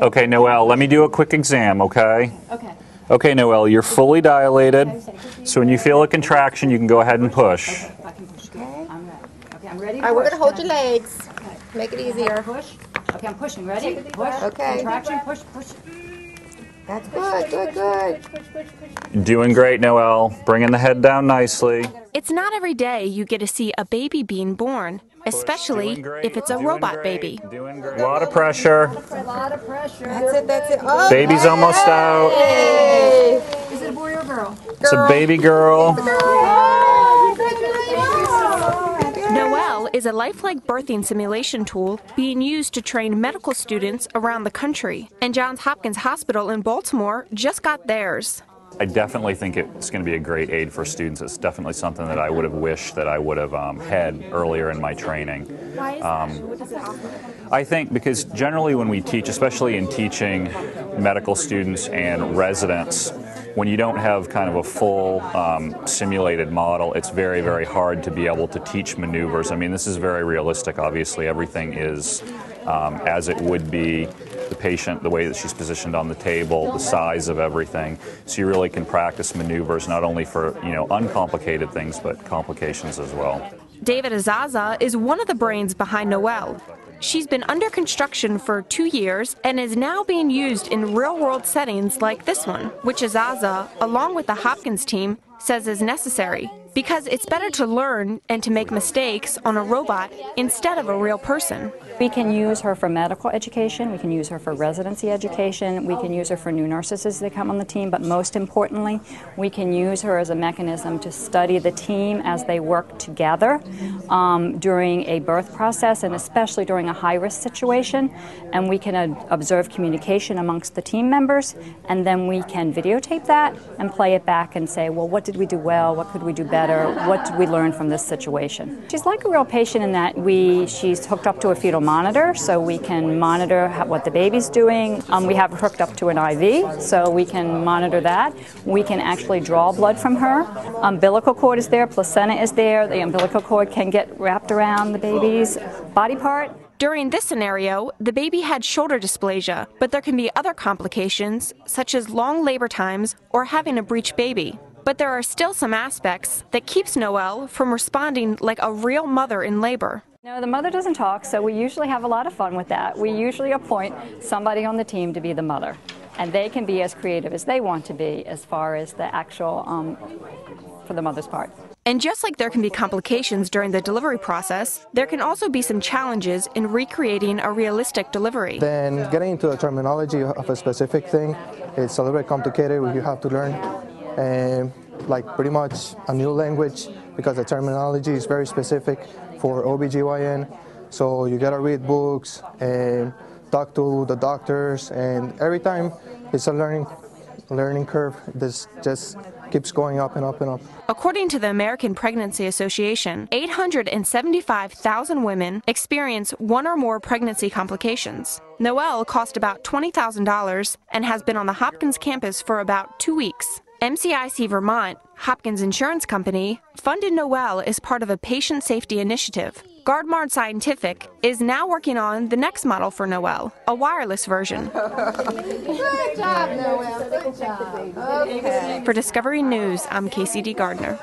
Okay, Noelle, let me do a quick exam, okay? Okay. Okay, Noelle, you're fully dilated, so when you feel a contraction, you can go ahead and push. Okay, I can push. Okay. I'm ready. Okay, I'm ready to All right, we're push. going to hold your legs. Okay. Make it easier. Push. Okay, I'm pushing. Ready? Push. Okay. Contraction. Push. Push. That's good, good, good. Doing great, Noelle. Bringing the head down nicely. It's not every day you get to see a baby being born, especially if it's a robot baby. Doing great. A lot of pressure. A lot of pressure. That's it, that's it. Oh, Baby's almost out. hey. Is it a boy or a girl? It's a baby girl. Noelle is a lifelike birthing simulation tool being used to train medical students around the country. And Johns Hopkins Hospital in Baltimore just got theirs. I definitely think it's going to be a great aid for students. It's definitely something that I would have wished that I would have had earlier in my training. Why is that? What does it offer? I think because generally when we teach, especially in teaching medical students and residents, when you don't have kind of a full simulated model, it's very, very hard to be able to teach maneuvers. I mean, this is very realistic. Obviously, everything is as it would be. The patient, the way that she's positioned on the table, the size of everything. So you really can practice maneuvers not only for, uncomplicated things, but complications as well. David Azaza is one of the brains behind Noelle. She's been under construction for 2 years and is now being used in real-world settings like this one, which Azaza, along with the Hopkins team, says is necessary because it's better to learn and to make mistakes on a robot instead of a real person. We can use her for medical education, we can use her for residency education, we can use her for new nurses as they come on the team, but most importantly, we can use her as a mechanism to study the team as they work together during a birth process and especially during a high-risk situation, and we can observe communication amongst the team members, and then we can videotape that and play it back and say, well, what did we do well, what could we do better, what did we learn from this situation? She's like a real patient in that she's hooked up to a fetal monitor, so we can monitor what the baby's doing. We have her hooked up to an IV, so we can monitor that. We can actually draw blood from her. Umbilical cord is there, placenta is there. The umbilical cord can get wrapped around the baby's body part. During this scenario, the baby had shoulder dysplasia, but there can be other complications, such as long labor times or having a breech baby. But there are still some aspects that keeps Noelle from responding like a real mother in labor. No, the mother doesn't talk, so we usually have a lot of fun with that. We usually appoint somebody on the team to be the mother, and they can be as creative as they want to be as far as the actual, for the mother's part. And just like there can be complications during the delivery process, there can also be some challenges in recreating a realistic delivery. Then getting into the terminology of a specific thing, it's a little bit complicated. You have to learn like pretty much a new language because the terminology is very specific for OBGYN. So you gotta read books and talk to the doctors, and every time it's a learning curve. This just keeps going up and up and up. According to the American Pregnancy Association, 875,000 women experience one or more pregnancy complications. Noelle cost about $20,000 and has been on the Hopkins campus for about 2 weeks. MCIC Vermont, Hopkins Insurance Company, funded Noelle as part of a patient safety initiative. Gardmard Scientific is now working on the next model for Noelle, a wireless version. Good job, Noelle. Good job. Okay. For Discovery News, I'm Casey D. Gardner.